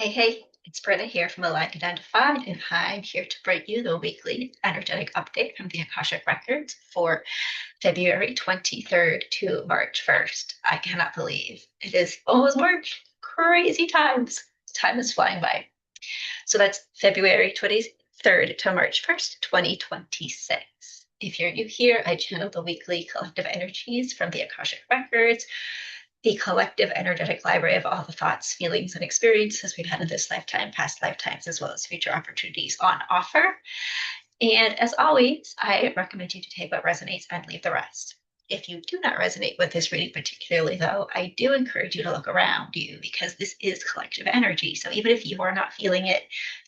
Hey, it's Britta here from Aligned Identified, and I'm here to bring you the weekly energetic update from the Akashic Records for February 23rd to March 1st. I cannot believe it is almost March. Crazy times. Time is flying by. So that's February 23rd to March 1st, 2026. If you're new here, I channel the weekly collective energies from the Akashic Records, the collective energetic library of all the thoughts, feelings, and experiences we've had in this lifetime, past lifetimes, as well as future opportunities on offer. And as always, I recommend you to take what resonates and leave the rest. If you do not resonate with this reading particularly, though, I do encourage you to look around you because this is collective energy. So even if you are not feeling it,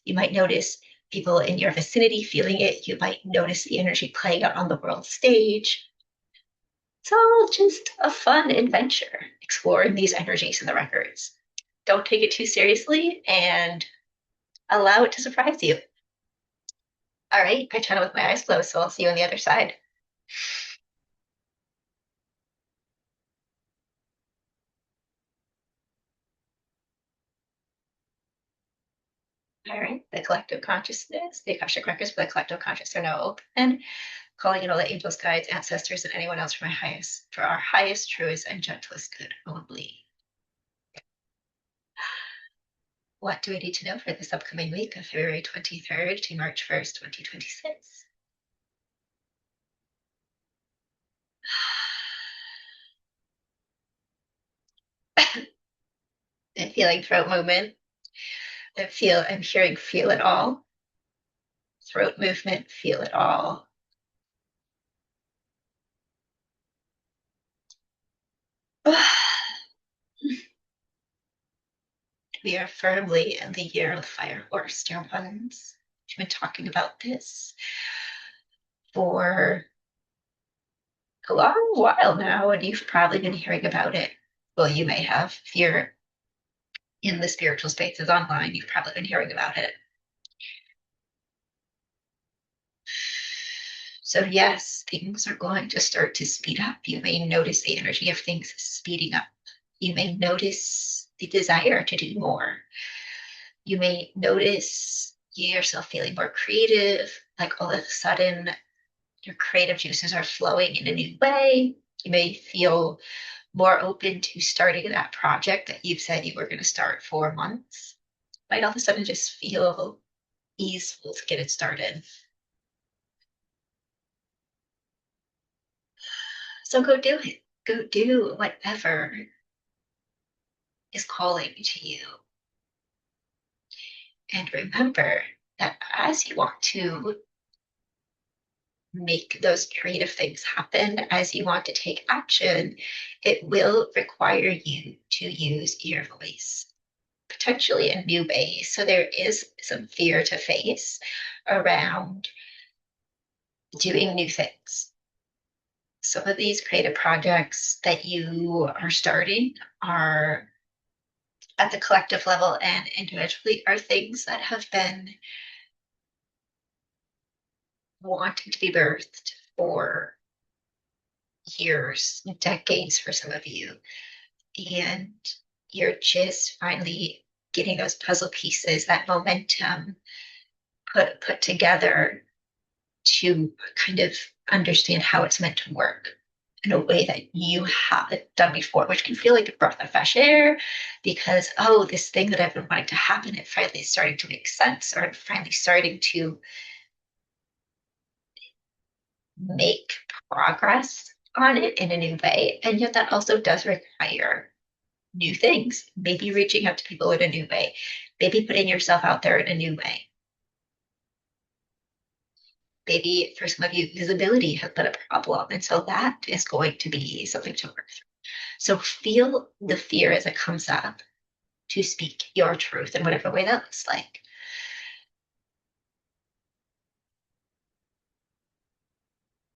you might notice people in your vicinity feeling it. You might notice the energy playing out on the world stage. It's all just a fun adventure exploring these energies in the records. Don't take it too seriously and allow it to surprise you. All right, I channel with my eyes closed, so I'll see you on the other side. All right, the collective consciousness, the Akashic records for the collective conscious are now open, calling in all the angels, guides, ancestors, and anyone else for our highest, truest, and gentlest good only. What do we need to know for this upcoming week of February 23rd to March 1st, 2026? I'm feeling throat movement. I'm hearing feel it all. Throat movement, feel it all. We are firmly in the year of the fire horse, dear ones. We've been talking about this for a long while now, and you've probably been hearing about it. Well, you may have. If you're in the spiritual spaces online, you've probably been hearing about it. So, yes, things are going to start to speed up. You may notice the energy of things speeding up. You may notice the desire to do more. You may notice yourself feeling more creative, like all of a sudden your creative juices are flowing in a new way. You may feel more open to starting that project that you've said you were going to start for months. Might all of a sudden just feel easeful to get it started. So go do it. Go do whatever is calling to you. And remember that as you want to make those creative things happen, as you want to take action, it will require you to use your voice, potentially in new ways. So there is some fear to face around doing new things. Some of these creative projects that you are starting are at the collective level and individually are things that have been wanting to be birthed for years, decades for some of you. And you're just finally getting those puzzle pieces, that momentum put together to kind of understand how it's meant to work in a way that you haven't done before, which can feel like a breath of fresh air because, oh, this thing that I've been wanting to happen, it finally is starting to make sense, or finally starting to make progress on it in a new way. And yet that also does require new things, maybe reaching out to people in a new way, maybe putting yourself out there in a new way. Maybe for some of you, visibility has been a problem. And so that is going to be something to work through. So feel the fear as it comes up to speak your truth in whatever way that looks like.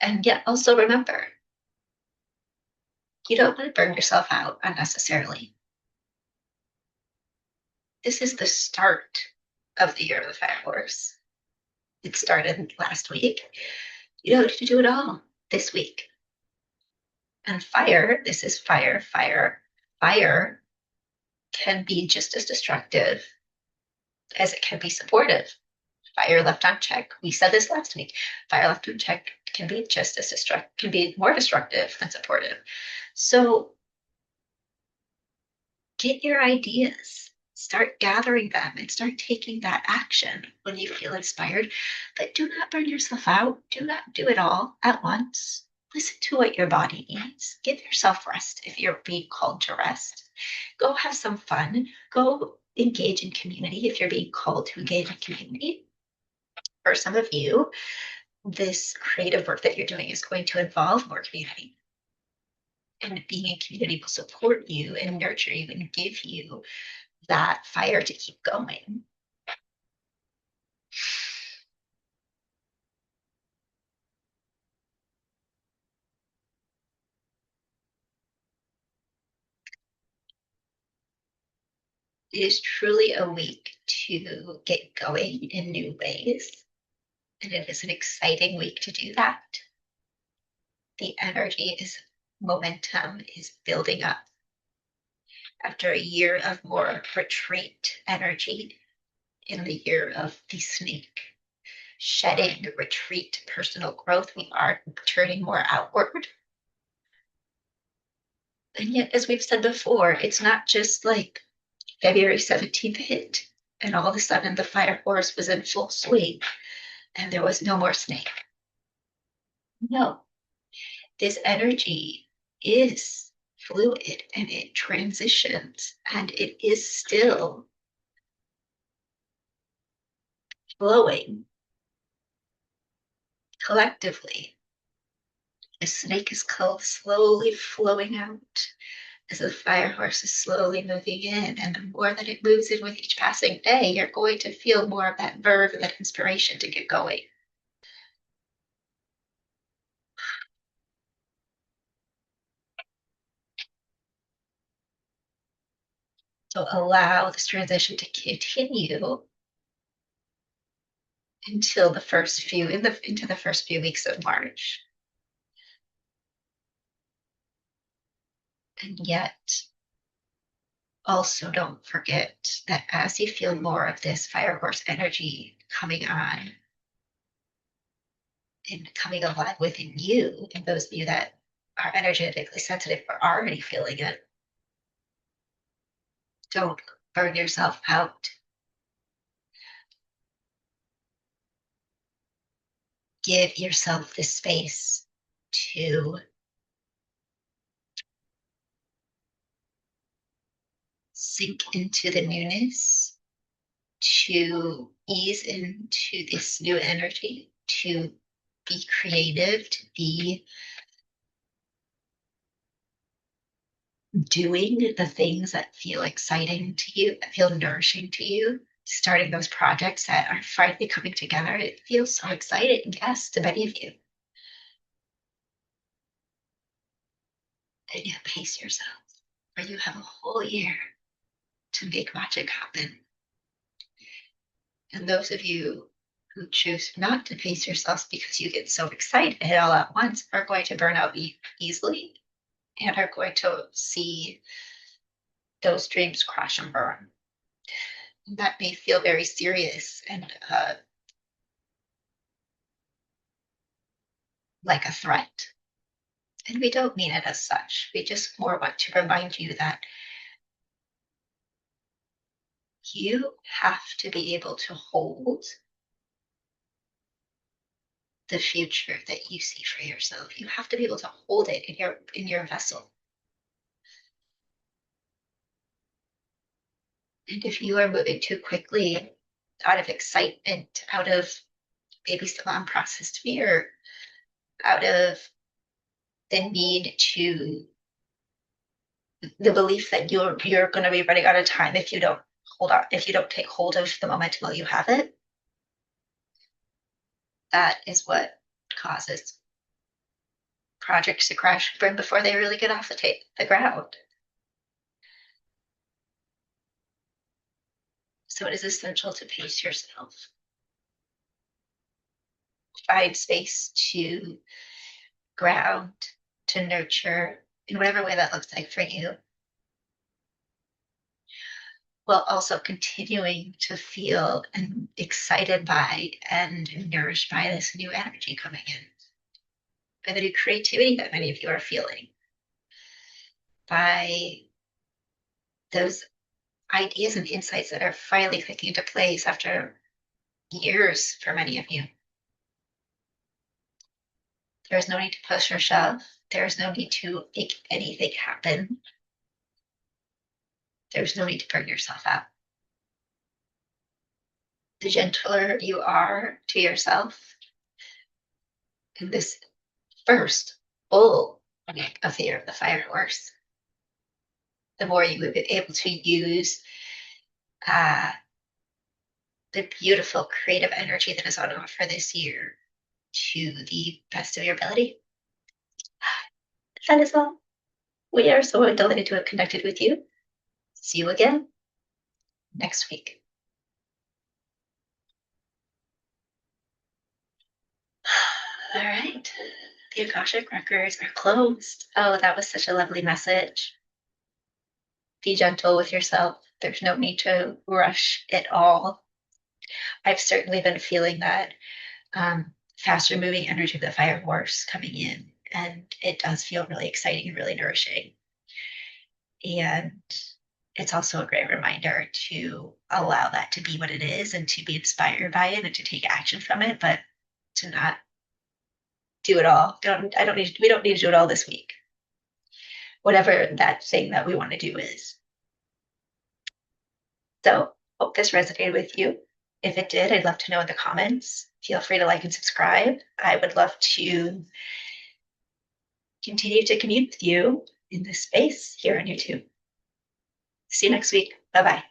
And yet also remember, you don't want to burn yourself out unnecessarily. This is the start of the year of the fire horse. It started last week. You don't need to do it all this week. And fire, this is fire. Fire can be just as destructive as it can be supportive. Fire left unchecked. We said this last week. Fire left unchecked can be just as destructive, can be more destructive than supportive. So get your ideas, start gathering them, and start taking that action when you feel inspired. But do not burn yourself out. Do not do it all at once. Listen to what your body needs. Give yourself rest if you're being called to rest. Go have some fun. Go engage in community if you're being called to engage in community. For some of you, this creative work that you're doing is going to involve more community. And being in community will support you and nurture you and give you that fire to keep going. It is truly a week to get going in new ways. And it is an exciting week to do that. The energy is momentum is building up after a year of more retreat energy in the year of the snake. Shedding, retreat, personal growth, we are turning more outward. And yet, as we've said before, it's not just like February 17th hit, and all of a sudden the fire horse was in full swing and there was no more snake. No, this energy is fluid and it transitions and it is still flowing collectively. The snake is slowly flowing out as the fire horse is slowly moving in. And the more that it moves in with each passing day, you're going to feel more of that verve and that inspiration to get going. So allow this transition to continue until the first few into the first few weeks of March. And yet also don't forget that as you feel more of this fire horse energy coming on and coming alive within you, and those of you that are energetically sensitive are already feeling it, don't burn yourself out. Give yourself the space to sink into the newness, to ease into this new energy, to be creative, to be doing the things that feel exciting to you, that feel nourishing to you, starting those projects that are finally coming together. It feels so exciting, yes, to many of you. And yet pace yourself, or you have a whole year to make magic happen. And those of you who choose not to pace yourselves because you get so excited all at once are going to burn out easily and are going to see those dreams crash and burn. That may feel very serious and like a threat. And we don't mean it as such. We just more want to remind you that you have to be able to hold the future that you see for yourself. You have to be able to hold it in your vessel. And if you are moving too quickly out of excitement, out of maybe some unprocessed fear, out of the need to the belief that you're going to be running out of time if you don't hold on, if you don't take hold of the momentum while you have it, that is what causes projects to crash and burn before they really get off the ground. So it is essential to pace yourself. Find space to ground, to nurture in whatever way that looks like for you. while also continuing to feel and excited by and nourished by this new energy coming in, by the new creativity that many of you are feeling, by those ideas and insights that are finally clicking into place after years for many of you. There's no need to push or shove. There's no need to make anything happen. There's no need to burn yourself out. The gentler you are to yourself in this first full week of the year of the fire horse, the more you will be able to use uh, the beautiful creative energy that is on offer this year to the best of your ability. That is all. We are so delighted to have connected with you. See you again next week. All right. The Akashic records are closed. Oh, that was such a lovely message. Be gentle with yourself. There's no need to rush it all. I've certainly been feeling that faster moving energy of the fire horse coming in, and it does feel really exciting and really nourishing. And it's also a great reminder to allow that to be what it is and to be inspired by it and to take action from it, but to not do it all. We don't need to do it all this week. Whatever that thing that we want to do is. So hope this resonated with you. If it did, I'd love to know in the comments. Feel free to like and subscribe. I would love to continue to commune with you in this space here on YouTube. See you next week. Bye-bye.